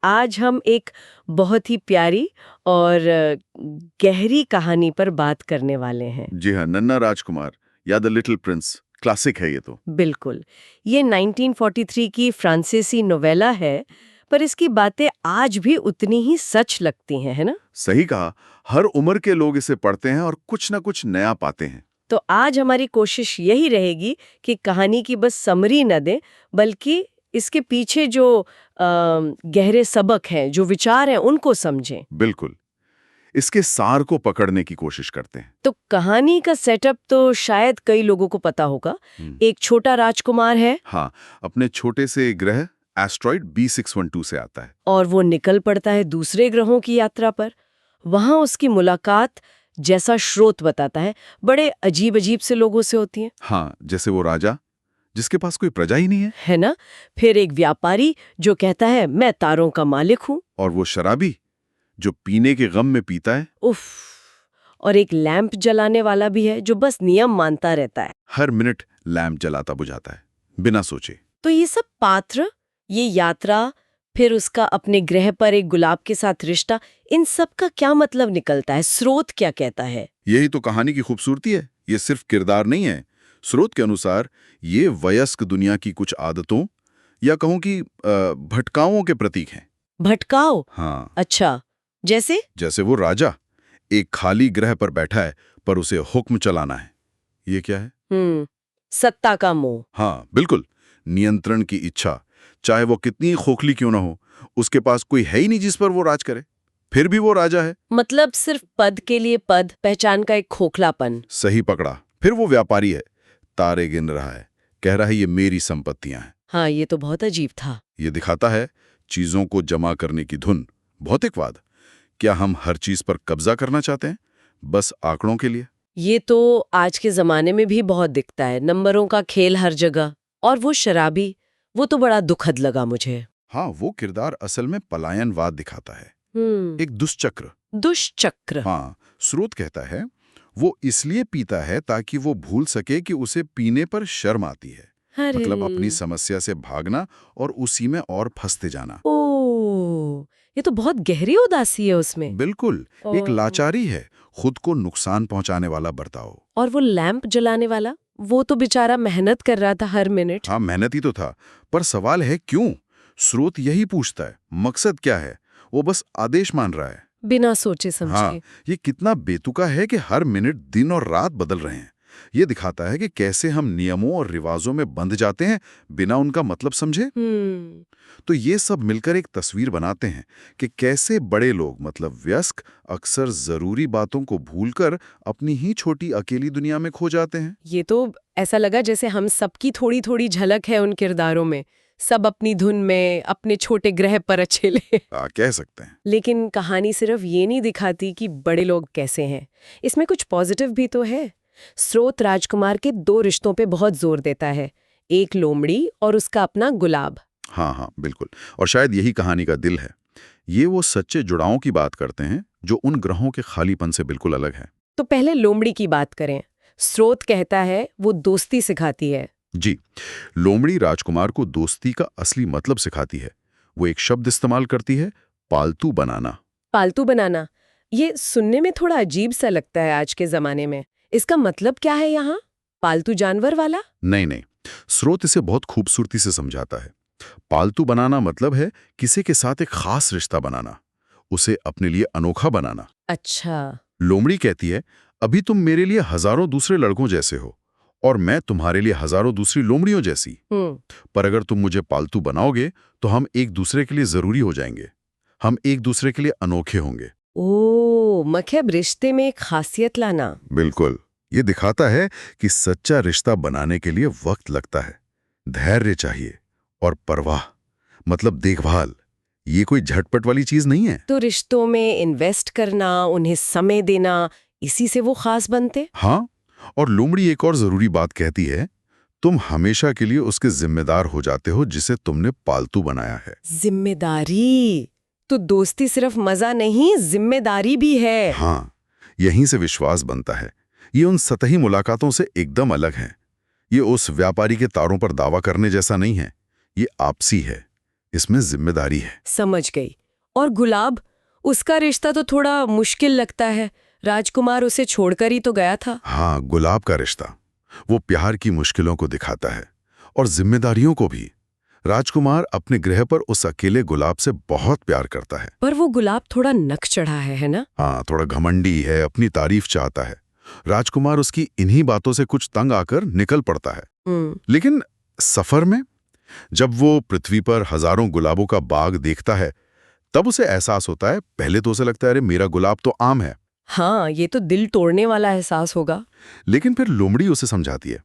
आज हम एक बहुत ही प्यारी और गहरी कहानी पर बात करने वाले हैं। जी हाँ, नन्ना राजकुमार या द लिटिल प्रिंस क्लासिक है ये तो। बिल्कुल। ये 1943 की फ्रांसीसी नोवेला है, पर इसकी बातें आज भी उतनी ही सच लगती हैं, है ना? सही कहा, हर उम्र के लोग इसे पढ़ते हैं और कुछ ना कुछ नया पाते हैं। तो आज हमारी कोशिश यही रहेगी कि कहानी की बस समरी न दें, बल्कि इसके पीछे जो गहरे सबक हैं, जो विचार हैं, उनको समझें। बिल्कुल, इसके सार को पकड़ने की कोशिश करते हैं। तो कहानी का सेटअप तो शायद कई लोगों को पता होगा। एक छोटा राजकुमार है हाँ, अपने छोटे से ग्रह एस्ट्रॉइड B612 से आता है। और वो निकल पड़ता है दूसरे ग्रहों की यात्रा पर। वहां उसकी मुलाकात, जैसा स्रोत बताता है, बड़े अजीब अजीब से लोगों से होती है। हाँ, जैसे वो राजा जिसके पास कोई प्रजा ही नहीं है, है ना? फिर एक व्यापारी जो कहता है मैं तारों का मालिक हूं। और वो शराबी जो पीने के गम में पीता है। उफ। और एक लैंप जलाने वाला भी है जो बस नियम मानता रहता है। हर मिनट लैंप जलाता बुझाता है बिना सोचे। तो ये सब पात्र, ये यात्रा, फिर उसका अपने ग्रह पर एक गुलाब के साथ रिश्ता, इन सब का क्या मतलब निकलता है? स्रोत क्या कहता है? यही तो कहानी की खूबसूरती है। ये सिर्फ किरदार नहीं है। स्रोत के अनुसार ये वयस्क दुनिया की कुछ आदतों या कहूं कि भटकाओं के प्रतीक हैं। भटकाओ? हाँ, अच्छा, जैसे? जैसे वो राजा एक खाली ग्रह पर बैठा है पर उसे हुक्म चलाना है। ये क्या है? सत्ता का मोह। हाँ, बिल्कुल, नियंत्रण की इच्छा। चाहे वो कितनी खोखली क्यों ना हो, उसके पास कोई है ही नहीं जिस पर वो राज करे, फिर भी वो राजा है। मतलब सिर्फ पद के लिए पद, पहचान का एक खोखलापन। सही पकड़ा। फिर वो व्यापारी है, तारे गिन रहा है, कह रहा है ये मेरी संपत्तियां हैं। हाँ, ये तो बहुत अजीब था। ये दिखाता है चीजों को जमा करने की धुन, भौतिकवाद। क्या हम हर चीज पर कब्जा करना चाहते हैं, बस आंकड़ों के लिए? ये तो आज के जमाने में भी बहुत दिखता है, नंबरों का खेल हर जगह। और वो शराबी, वो तो बड़ा दुखद लगा मुझे। हाँ, वो किरदार असल में पलायनवाद दिखाता है, एक दुष्चक्र। दुष्चक्र। हाँ, स्रोत कहता है वो इसलिए पीता है ताकि वो भूल सके कि उसे पीने पर शर्म आती है। अरे, मतलब अपनी समस्या से भागना और उसी में और फंसते जाना। ओ, ये तो बहुत गहरी उदासी है उसमें। बिल्कुल, एक ओ। लाचारी है, खुद को नुकसान पहुंचाने वाला बर्ताव। और वो लैंप जलाने वाला, वो तो बेचारा मेहनत कर रहा था हर मिनट। हाँ, मेहनती तो था, पर सवाल है क्यों? स्रोत यही पूछता है, मकसद क्या है? वो बस आदेश मान रहा है। बिना सोचे हाँ, समझे। ये कितना बेतुका है कि हर मिनट दिन और रात बदल रहे हैं। ये दिखाता है कि कैसे हम नियमों और रिवाजों में बंध जाते हैं बिना उनका मतलब समझे। तो ये सब मिलकर एक तस्वीर बनाते हैं कि कैसे बड़े लोग, मतलब वयस्क, अक्सर जरूरी बातों को भूलकर अपनी ही छोटी अकेली दुनिया में खो जाते हैं। ये तो ऐसा लगा जैसे हम सबकी थोड़ी थोड़ी झलक है उन किरदारों में। सब अपनी धुन में, अपने छोटे ग्रह पर अकेले। कह सकते हैं। लेकिन कहानी सिर्फ ये नहीं दिखाती कि बड़े लोग कैसे हैं। इसमें कुछ पॉजिटिव भी तो है। स्रोत राजकुमार के दो रिश्तों पे बहुत जोर देता है, एक लोमड़ी और उसका अपना गुलाब। हाँ हाँ, बिल्कुल। और शायद यही कहानी का दिल है। ये वो सच्चे जुड़ावों की बात करते हैं जो उन ग्रहों के खालीपन से बिल्कुल अलग है। तो पहले लोमड़ी की बात करें। स्रोत कहता है वो दोस्ती सिखाती है। जी, लोमड़ी राजकुमार को दोस्ती का असली मतलब सिखाती है। वो एक शब्द इस्तेमाल करती है, पालतू बनाना। पालतू बनाना, ये सुनने में थोड़ा अजीब सा लगता है आज के जमाने में। इसका मतलब क्या है यहाँ? पालतू जानवर वाला? नहीं नहीं, स्रोत इसे बहुत खूबसूरती से समझाता है। पालतू बनाना मतलब है किसी के साथ एक खास रिश्ता बनाना, उसे अपने लिए अनोखा बनाना। अच्छा। लोमड़ी कहती है, अभी तुम मेरे लिए हजारों दूसरे लड़कों जैसे हो और मैं तुम्हारे लिए हजारों दूसरी लोमड़ियों जैसी। पर अगर तुम मुझे पालतू बनाओगे तो हम एक दूसरे के लिए जरूरी हो जाएंगे, हम एक दूसरे के लिए अनोखे होंगे। ओ, मतलब रिश्ते में एक खासियत लाना। बिल्कुल। ये दिखाता है कि सच्चा रिश्ता बनाने के लिए वक्त लगता है, धैर्य चाहिए और परवाह, मतलब देखभाल। ये कोई झटपट वाली चीज नहीं है। तो रिश्तों में इन्वेस्ट करना, उन्हें समय देना, इसी से वो खास बनते। हाँ, और लोमड़ी एक और जरूरी बात कहती है, तुम हमेशा के लिए उसके जिम्मेदार हो जाते हो जिसे तुमने पालतू बनाया है। जिम्मेदारी। तो दोस्ती सिर्फ मजा नहीं, जिम्मेदारी भी है। हाँ, यहीं से विश्वास बनता है। ये उन सतही मुलाकातों से एकदम अलग है। ये उस व्यापारी के तारों पर दावा करने जैसा नहीं है, ये आपसी है। इसमें जिम्मेदारी है। समझ गई। और गुलाब, उसका रिश्ता तो थोड़ा मुश्किल लगता है। राजकुमार उसे छोड़कर ही तो गया था। हाँ, गुलाब का रिश्ता वो प्यार की मुश्किलों को दिखाता है और जिम्मेदारियों को भी। राजकुमार अपने ग्रह पर उस अकेले गुलाब से बहुत प्यार करता है। पर वो गुलाब थोड़ा नक चढ़ा है ना? हाँ, थोड़ा घमंडी है, अपनी तारीफ चाहता है। राजकुमार उसकी इन्हीं बातों से कुछ तंग आकर निकल पड़ता है। लेकिन सफर में जब वो पृथ्वी पर हजारों गुलाबों का बाग देखता है, तब उसे एहसास होता है। पहले तो उसे लगता है, अरे मेरा गुलाब तो आम है। हाँ, ये तो दिल तोड़ने वाला एहसास होगा। लेकिन फिर लोमड़ी उसे समझाती है।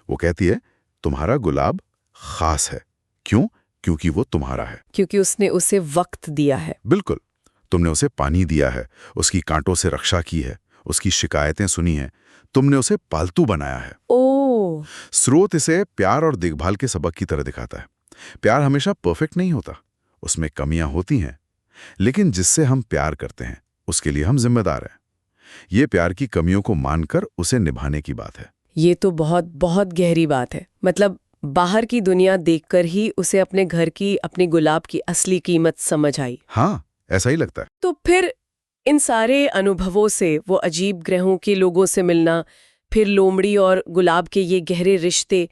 वो कहती है, तुम्हारा गुलाब खास है। क्यों? क्योंकि वो तुम्हारा है। क्योंकि उसने उसे वक्त दिया है। बिल्कुल। तुमने उसे पानी दिया है, उसकी कांटों से रक्षा की है, उसकी शिकायतें सुनी हैं, तुमने उसे पालतू बनाया है। ओह! स्रोत इसे प्यार और देखभाल के सबक की तरह दिखाता है। प्यार हमेशा परफेक्ट नहीं होता, उसमें कमियां होती हैं, लेकिन जिससे हम प्यार करते हैं उसके लिए हम जिम्मेदार हैं। ये प्यार की कमियों को मानकर उसे निभाने की बात है। ये तो बहुत बहुत गहरी बात है। मतलब बाहर की दुनिया देखकर ही उसे अपने घर की, अपने गुलाब की असली कीमत समझ आई। हाँ, ऐसा ही लगता है। तो फिर इन सारे अनुभवों से, वो अजीब ग्रहों के लोगों से मिलना, फिर लोमड़ी और गुलाब के ये गहरे रिश्ते,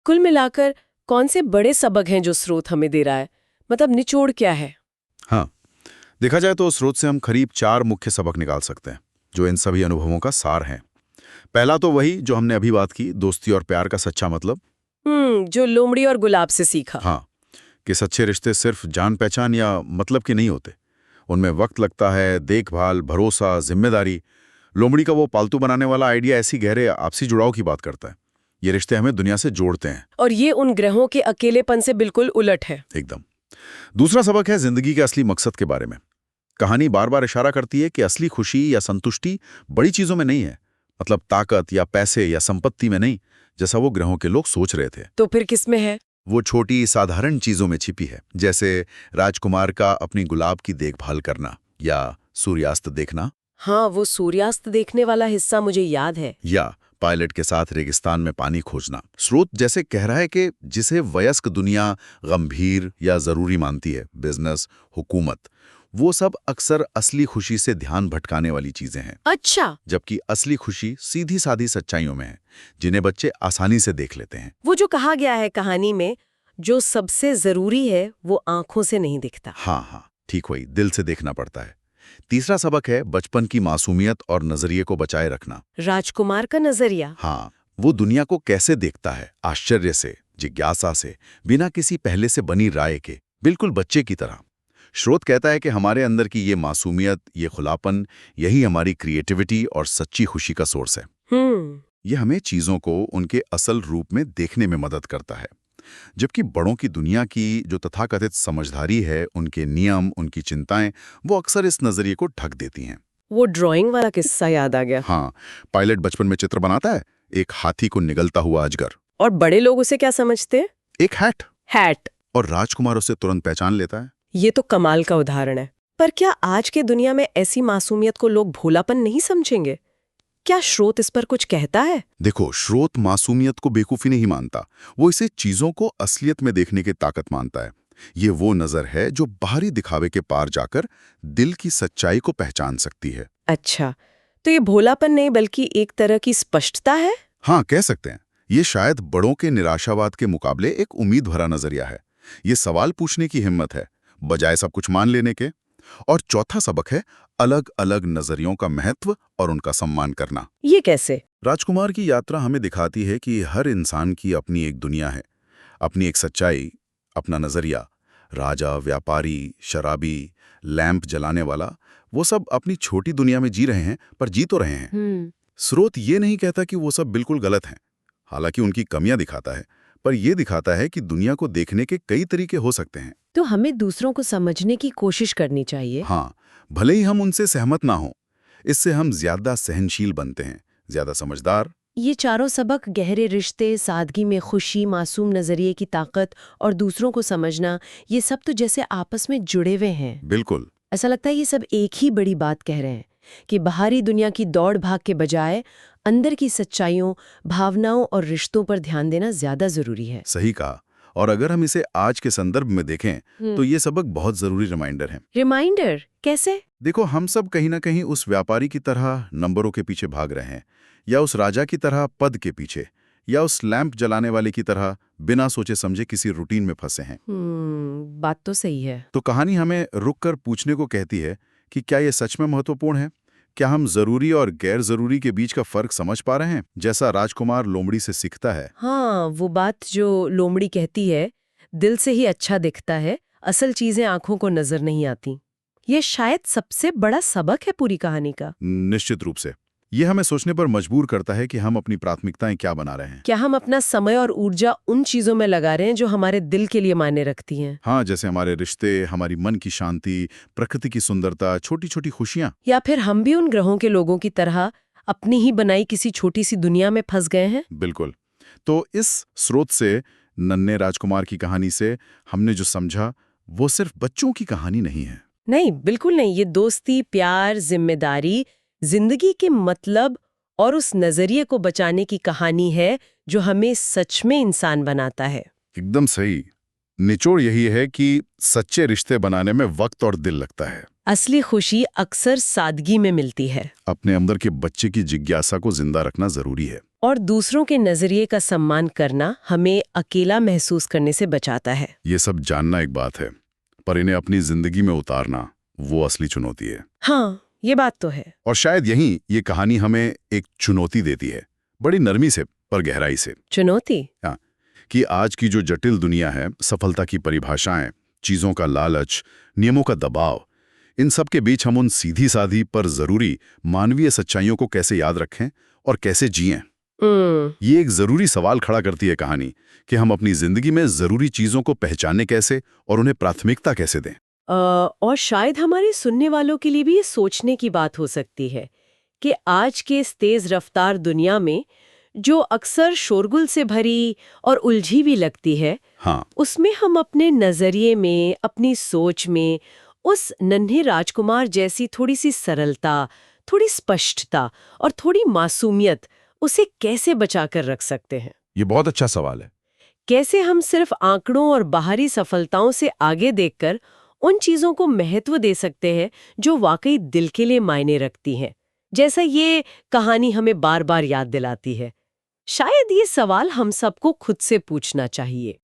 कुल मिलाकर कौन से बड़े सबक हैं जो स्रोत हमें दे रहा है? मतलब निचोड़ क्या है? हाँ, देखा जाए तो स्रोत से हम करीब 4 मुख्य सबक निकाल सकते हैं जो इन सभी अनुभवों का सार हैं। पहला तो वही जो हमने अभी बात की, दोस्ती और प्यार का सच्चा मतलब। जो लोमड़ी और गुलाब से सीखा। हाँ, कि सच्चे रिश्ते सिर्फ जान पहचान या मतलब के नहीं होते। उनमें वक्त लगता है, देखभाल, भरोसा, जिम्मेदारी। लोमड़ी का वो पालतू बनाने वाला आइडिया ऐसी गहरे आपसी जुड़ाव की बात करता है। ये रिश्ते हमें दुनिया से जोड़ते हैं। और ये उन ग्रहों के अकेलेपन से बिल्कुल उलट है। एकदम। दूसरा सबक है जिंदगी के असली मकसद के बारे में। कहानी बार बार इशारा करती है कि असली खुशी या संतुष्टि बड़ी चीजों में नहीं है, मतलब ताकत या पैसे या संपत्ति में नहीं, जैसा वो ग्रहों के लोग सोच रहे थे। तो फिर किसमें है? वो छोटी साधारण चीजों में छिपी है, जैसे राजकुमार का अपनी गुलाब की देखभाल करना या सूर्यास्त देखना। हाँ, वो सूर्यास्त देखने वाला हिस्सा मुझे याद है। या पायलट के साथ रेगिस्तान में पानी खोजना। स्रोत जैसे कह रहा है कि जिसे वयस्क दुनिया गंभीर या जरूरी मानती है, बिजनेस, हुकूमत, वो सब अक्सर असली खुशी से ध्यान भटकाने वाली चीजें हैं। अच्छा, जबकि असली खुशी सीधी सादी सच्चाइयों में है, जिन्हें बच्चे आसानी से देख लेते हैं। वो जो कहा गया है कहानी में, जो सबसे जरूरी है वो आंखों से नहीं दिखता। हाँ हाँ, ठीक वही, दिल से देखना पड़ता है। तीसरा सबक है बचपन की मासूमियत और नजरिए को बचाए रखना। राजकुमार का नजरिया। हाँ, वो दुनिया को कैसे देखता है, आश्चर्य से, जिज्ञासा से, बिना किसी पहले से बनी राय के, बिल्कुल बच्चे की तरह। स्रोत कहता है कि हमारे अंदर की ये मासूमियत, ये खुलापन, यही हमारी क्रिएटिविटी और सच्ची खुशी का सोर्स है। ये हमें चीजों को उनके असल रूप में देखने में मदद करता है। जबकि बड़ों की दुनिया की जो तथाकथित समझदारी है, उनके नियम, उनकी चिंताएं, वो अक्सर इस नजरिए को ढक देती हैं। वो ड्राइंग वाला किस्सा याद आ गया। हाँ, पायलट बचपन में चित्र बनाता है, एक हाथी को निगलता हुआ अजगर। और बड़े लोग उसे क्या समझते हैं? एक हैट। और राजकुमार उसे तुरंत पहचान लेता है। ये तो कमाल का उदाहरण है। पर क्या आज के दुनिया में ऐसी मासूमियत को लोग भोलापन नहीं समझेंगे? क्या स्रोत इस पर कुछ कहता है? देखो, स्रोत मासूमियत को बेवकूफी नहीं मानता, वो इसे चीजों को असलियत में देखने की ताकत मानता है। ये वो नजर है जो बाहरी दिखावे के पार जाकर दिल की सच्चाई को पहचान सकती है। अच्छा, तो ये भोलापन नहीं बल्कि एक तरह की स्पष्टता है? हाँ, कह सकते हैं। ये शायद बड़ों के निराशावाद के मुकाबले एक उम्मीद भरा नजरिया है। ये सवाल पूछने की हिम्मत है, बजाय सब कुछ मान लेने के। और चौथा सबक है अलग अलग नजरियों का महत्व और उनका सम्मान करना। ये कैसे? राजकुमार की यात्रा हमें दिखाती है कि हर इंसान की अपनी एक दुनिया है, अपनी एक सच्चाई, अपना नजरिया। राजा, व्यापारी, शराबी, लैंप जलाने वाला, वो सब अपनी छोटी दुनिया में जी रहे हैं, पर जी तो रहे हैं। स्रोत ये नहीं कहता कि वो सब बिल्कुल गलत हैं, हालांकि उनकी कमियां दिखाता है, पर यह दिखाता है कि दुनिया को देखने के कई तरीके हो सकते हैं। तो हमें दूसरों को समझने की कोशिश करनी चाहिए। हाँ, भले ही हम उनसे सहमत ना हो, इससे हम ज्यादा सहनशील बनते हैं, ज्यादा समझदार। ये चारों सबक, गहरे रिश्ते, सादगी में खुशी, मासूम नजरिए की ताकत और दूसरों को समझना, ये सब तो जैसे आपस में जुड़े हुए हैं। बिल्कुल। ऐसा लगता है ये सब एक ही बड़ी बात कह रहे हैं कि बाहरी दुनिया की दौड़ भाग के बजाय अंदर की सच्चाइयों, भावनाओं और रिश्तों पर ध्यान देना ज्यादा जरूरी है। सही कहा। और अगर हम इसे आज के संदर्भ में देखें तो ये सबक बहुत जरूरी रिमाइंडर है। रिमाइंडर कैसे? देखो, हम सब कहीं ना कहीं उस व्यापारी की तरह नंबरों के पीछे भाग रहे हैं, या उस राजा की तरह पद के पीछे, या उस लैंप जलाने वाले की तरह बिना सोचे समझे किसी रूटीन में फंसे हैं। बात तो सही है। तो कहानी हमें रुककर पूछने को कहती है कि क्या ये सच में महत्वपूर्ण है? क्या हम जरूरी और गैर जरूरी के बीच का फर्क समझ पा रहे हैं, जैसा राजकुमार लोमड़ी से सीखता है? हाँ, वो बात जो लोमड़ी कहती है, दिल से ही अच्छा दिखता है, असल चीजें आंखों को नजर नहीं आती। ये शायद सबसे बड़ा सबक है पूरी कहानी का। निश्चित रूप से। ये हमें सोचने पर मजबूर करता है कि हम अपनी प्राथमिकताएं क्या बना रहे हैं। क्या हम अपना समय और ऊर्जा उन चीजों में लगा रहे हैं जो हमारे दिल के लिए मायने रखती हैं? हाँ, जैसे हमारे रिश्ते, हमारी मन की शांति, प्रकृति की सुंदरता, छोटी छोटी खुशियां। या फिर हम भी उन ग्रहों के लोगों की तरह अपनी ही बनाई किसी छोटी सी दुनिया में फंस गए हैं? बिल्कुल। तो इस स्रोत से, नन्हे राजकुमार की कहानी से हमने जो समझा वो सिर्फ बच्चों की कहानी नहीं है। नहीं, बिल्कुल नहीं। ये दोस्ती, प्यार, जिम्मेदारी, जिंदगी के मतलब और उस नजरिए को बचाने की कहानी है जो हमें सच में इंसान बनाता है। एकदम सही। निचोड़ यही है कि सच्चे रिश्ते बनाने में वक्त और दिल लगता है। असली खुशी अक्सर सादगी में मिलती है। अपने अंदर के बच्चे की जिज्ञासा को जिंदा रखना जरूरी है। और दूसरों के नजरिए का सम्मान करना हमें अकेला महसूस करने से बचाता है। ये सब जानना एक बात है, पर इन्हें अपनी जिंदगी में उतारना वो असली चुनौती है। हाँ, ये बात तो है। और शायद यही ये कहानी हमें एक चुनौती देती है, बड़ी नरमी से पर गहराई से। चुनौती? हाँ, कि आज की जो जटिल दुनिया है, सफलता की परिभाषाएं, चीजों का लालच, नियमों का दबाव, इन सब के बीच हम उन सीधी साधी पर जरूरी मानवीय सच्चाइयों को कैसे याद रखें और कैसे जिएं। ये एक जरूरी सवाल खड़ा करती है कहानी कि हम अपनी जिंदगी में जरूरी चीजों को पहचाने कैसे और उन्हें प्राथमिकता कैसे दें। और शायद हमारे सुनने वालों के लिए भी ये सोचने की बात हो सकती है कि आज के इस तेज रफ्तार दुनिया में जो अक्सर शोरगुल से भरी और उलझी भी लगती है, हाँ, उसमें हम अपने नजरिए में, अपनी सोच में उस नन्हे राजकुमार जैसी थोड़ी सी सरलता, थोड़ी स्पष्टता और थोड़ी मासूमियत उसे कैसे बचा कर रख सकते हैं? ये बहुत अच्छा सवाल है। कैसे हम सिर्फ आंकड़ों और बाहरी सफलताओं से आगे देखकर उन चीजों को महत्व दे सकते हैं जो वाकई दिल के लिए मायने रखती हैं, जैसा ये कहानी हमें बार बार याद दिलाती है। शायद ये सवाल हम सबको खुद से पूछना चाहिए।